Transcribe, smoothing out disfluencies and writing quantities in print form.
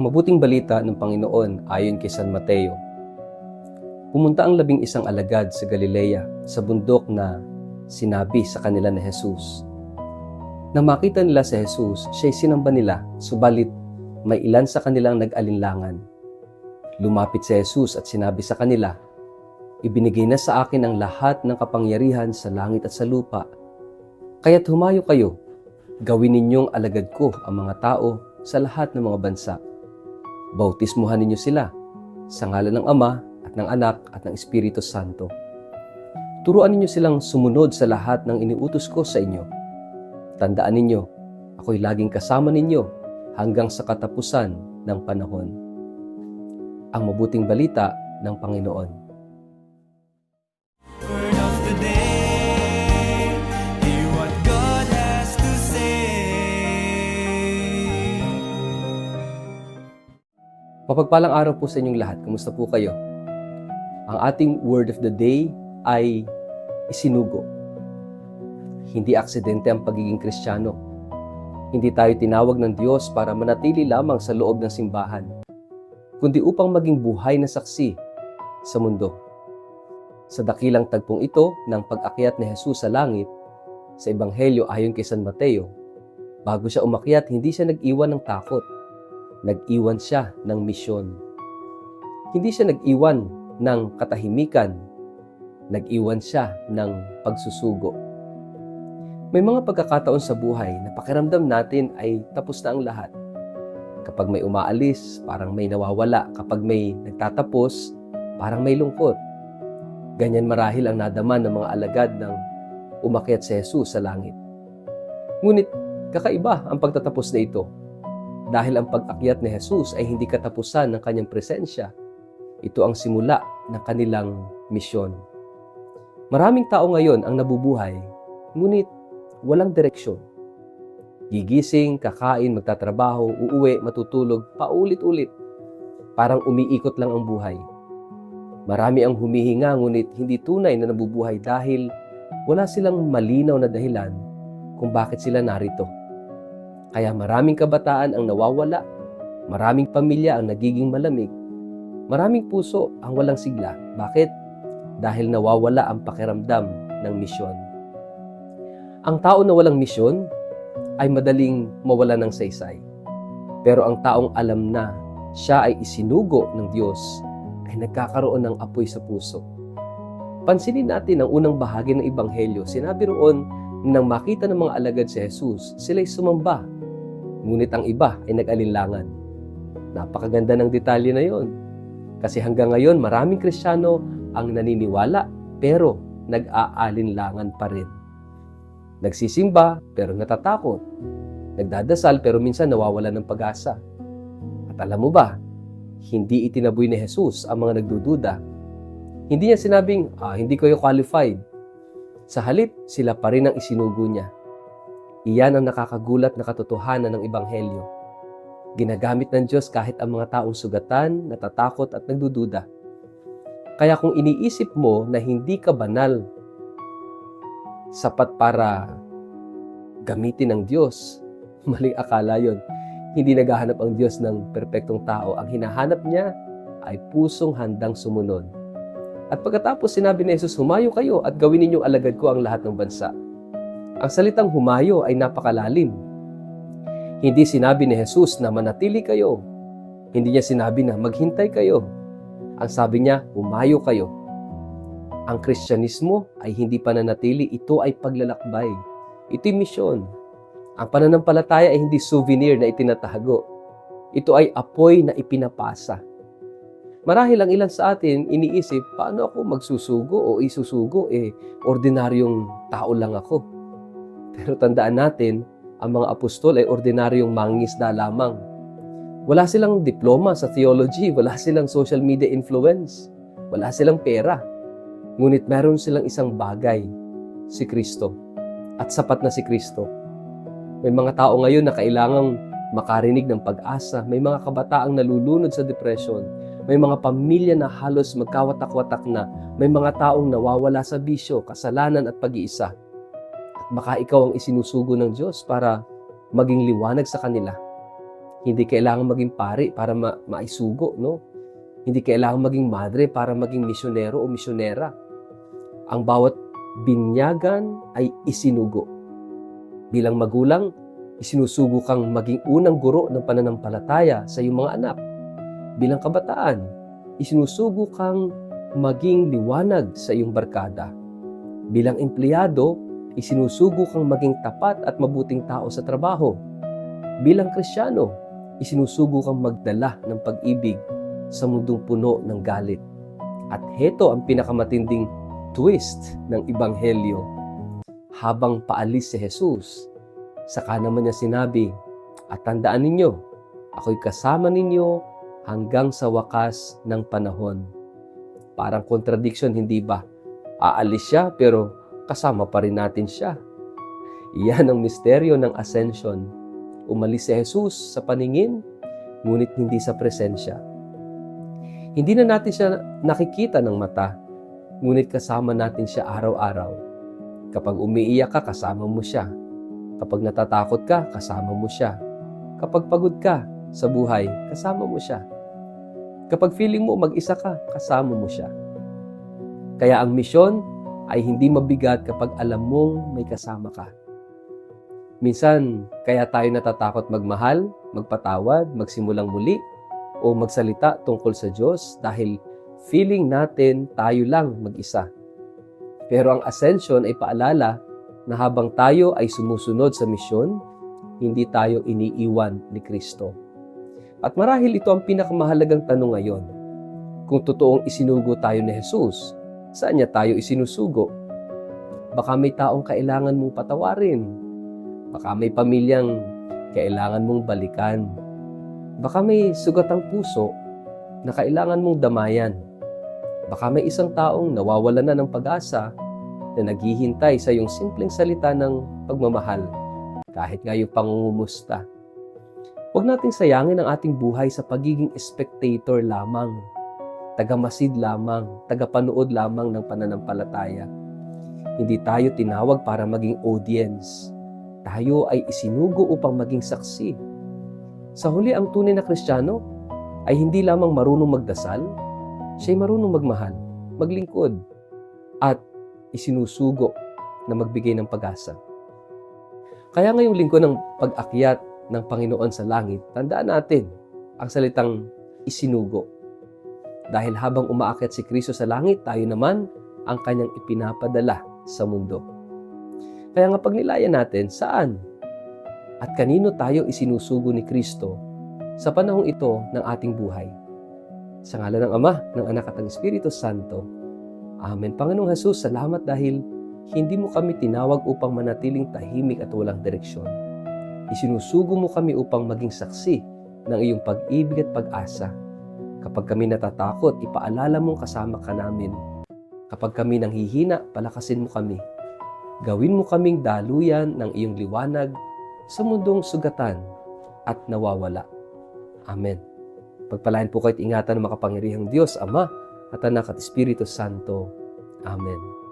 Ang mabuting balita ng Panginoon ayon kay San Mateo. Pumunta ang 11 alagad sa Galilea, sa bundok na sinabi sa kanila ni Jesus. Nang makita nila si Jesus, siya'y sinamba nila, subalit may ilan sa kanilang nag-alinlangan. Lumapit si Jesus at sinabi sa kanila, "Ibinigay na sa akin ang lahat ng kapangyarihan sa langit at sa lupa. Kaya't humayo kayo, gawin ninyong alagad ko ang mga tao sa lahat ng mga bansa. Bautismuhan ninyo sila sa ngalan ng Ama at ng Anak at ng Espiritu Santo. Turuan ninyo silang sumunod sa lahat ng iniutos ko sa inyo. Tandaan ninyo, ako'y laging kasama ninyo hanggang sa katapusan ng panahon." Ang mabuting balita ng Panginoon. Word of the day, hear what God has to say. Mapagpalang araw po sa inyong lahat. Kamusta po kayo? Ang ating word of the day ay isinugo. Hindi aksidente ang pagiging Kristiyano. Hindi tayo tinawag ng Diyos para manatili lamang sa loob ng simbahan, kundi upang maging buhay na saksi sa mundo. Sa dakilang tagpong ito ng pag-akyat ni Jesus sa langit, sa Ebanghelyo ayon kay San Mateo, bago siya umakyat, hindi siya nag-iwan ng takot. Nag-iwan siya ng misyon. Hindi siya nag-iwan ng katahimikan. Nag-iwan siya ng pagsusugo. May mga pagkakataon sa buhay na pakiramdam natin ay tapos na ang lahat. Kapag may umaalis, parang may nawawala. Kapag may nagtatapos, parang may lungkot. Ganyan marahil ang nadama ng mga alagad ng umakyat si Jesus sa langit. Ngunit kakaiba ang pagtatapos na ito. Dahil ang pag-akyat ni Jesus ay hindi katapusan ng kanyang presensya. Ito ang simula ng kanilang misyon. Maraming tao ngayon ang nabubuhay, ngunit walang direksyon. Gigising, kakain, magtatrabaho, uuwi, matutulog, paulit-ulit. Parang umiikot lang ang buhay. Marami ang humihinga ngunit hindi tunay na nabubuhay dahil wala silang malinaw na dahilan kung bakit sila narito. Kaya maraming kabataan ang nawawala, maraming pamilya ang nagiging malamig, maraming puso ang walang sigla. Bakit? Dahil nawawala ang pakiramdam ng misyon. Ang tao na walang misyon ay madaling mawala ng saysay. Pero ang taong alam na siya ay isinugo ng Diyos ay nagkakaroon ng apoy sa puso. Pansinin natin ang unang bahagi ng Ebanghelyo. Sinabi roon, nang makita ng mga alagad si Jesus, sila'y sumamba. Ngunit ang iba ay nag-alinlangan. Napakaganda ng detalye na yon. Kasi hanggang ngayon, maraming Kristiyano ang naniniwala pero nag-aalinlangan pa rin. Nagsisimba pero natatakot. Nagdadasal pero minsan nawawala ng pag-asa. At alam mo ba, hindi itinaboy ni Jesus ang mga nagdududa. Hindi niya sinabing, hindi kayo qualified. Sa halip, sila pa rin ang isinugo niya. Iyan ang nakakagulat na katotohanan ng Ebanghelyo. Ginagamit ng Diyos kahit ang mga taong sugatan, natatakot at nagdududa. Kaya kung iniisip mo na hindi ka banal, sapat para gamitin ng Diyos, maling akala yon. Hindi naghahanap ang Diyos ng perpektong tao. Ang hinahanap niya ay pusong handang sumunod. At pagkatapos sinabi ni Jesus, "Humayo kayo at gawin ninyong alagad ko ang lahat ng bansa." Ang salitang humayo ay napakalalim. Hindi sinabi ni Jesus na manatili kayo. Hindi niya sinabi na maghintay kayo. Ang sabi niya, humayo kayo. Ang Kristyanismo ay hindi pananatili, ito ay paglalakbay. Ito'y misyon. Ang pananampalataya ay hindi souvenir na itinatago. Ito ay apoy na ipinapasa. Marahil ang ilan sa atin iniisip, paano ako magsusugo o isusugo? Ordinaryong tao lang ako. Pero tandaan natin, ang mga apostol ay ordinaryong mangingisda lamang. Wala silang diploma sa theology, wala silang social media influence, wala silang pera. Ngunit meron silang isang bagay, si Kristo. At sapat na si Kristo. May mga tao ngayon na kailangang makarinig ng pag-asa. May mga kabataang nalulunod sa depression. May mga pamilya na halos magkawatak-watak na. May mga taong nawawala sa bisyo, kasalanan at pag-iisa. At baka ikaw ang isinusugo ng Diyos para maging liwanag sa kanila. Hindi kailangan maging pari para maisugo, no? Hindi kailangan maging madre para maging misyonero o misyonera. Ang bawat binyagan ay isinugo. Bilang magulang, isinusugo kang maging unang guro ng pananampalataya sa iyong mga anak. Bilang kabataan, isinusugo kang maging liwanag sa iyong barkada. Bilang empleyado, isinusugo kang maging tapat at mabuting tao sa trabaho. Bilang Kristiyano, isinusugo kang magdala ng pag-ibig sa mundong puno ng galit. At heto ang pinakamatinding twist ng Ebanghelyo. Habang paalis si Jesus, saka naman niya sinabi, "At tandaan ninyo, ako'y kasama ninyo hanggang sa wakas ng panahon." Parang contradiction, hindi ba? Aalis siya pero kasama pa rin natin siya. Iyan ang misteryo ng ascension. Umalis si Jesus sa paningin, ngunit hindi sa presensya. Hindi na natin siya nakikita ng mata, ngunit kasama natin siya araw-araw. Kapag umiiyak ka, kasama mo siya. Kapag natatakot ka, kasama mo siya. Kapag pagod ka sa buhay, kasama mo siya. Kapag feeling mo mag-isa ka, kasama mo siya. Kaya ang misyon ay hindi mabigat kapag alam mong may kasama ka. Minsan, kaya tayo natatakot magmahal, magpatawad, magsimulang muli, o magsalita tungkol sa Diyos dahil feeling natin tayo lang mag-isa. Pero ang ascension ay paalala na habang tayo ay sumusunod sa misyon, hindi tayo iniiwan ni Kristo. At marahil ito ang pinakamahalagang tanong ngayon. Kung totoong isinugo tayo ni Jesus, saan niya tayo isinusugo? Baka may taong kailangan mong patawarin. Baka may pamilyang kailangan mong balikan. Baka may sugatang puso na kailangan mong damayan. Baka may isang taong nawawalan na ng pag-asa na naghihintay sa iyong simpleng salita ng pagmamahal, kahit nga yung pangungumusta. Huwag nating sayangin ang ating buhay sa pagiging spectator lamang, tagamasid lamang, tagapanood lamang ng pananampalataya. Hindi tayo tinawag para maging audience. Tayo ay isinugo upang maging saksi. Sa huli, ang tunay na Kristiyano ay hindi lamang marunong magdasal, siya'y marunong magmahal, maglingkod, at isinusugo na magbigay ng pag-asa. Kaya ngayong linggo ng pag-akyat ng Panginoon sa langit, tandaan natin ang salitang isinugo. Dahil habang umaakyat si Kristo sa langit, tayo naman ang kanyang ipinapadala sa mundo. Kaya nga pagnilayan natin, saan at kanino tayo isinusugo ni Kristo sa panahong ito ng ating buhay. Sa ngalan ng Ama, ng Anak at ng Espiritu Santo. Amen. Panginoong Jesus, salamat dahil hindi mo kami tinawag upang manatiling tahimik at walang direksyon. Isinusugo mo kami upang maging saksi ng iyong pag-ibig at pag-asa. Kapag kami natatakot, ipaalala mong kasama ka namin. Kapag kami nanghihina, palakasin mo kami. Gawin mo kaming daluyan ng iyong liwanag sa mundong sugatan at nawawala. Amen. Pagpalain po kayo at ingatan ng makapangyarihang Diyos, Ama, at Anak at Espiritu Santo. Amen.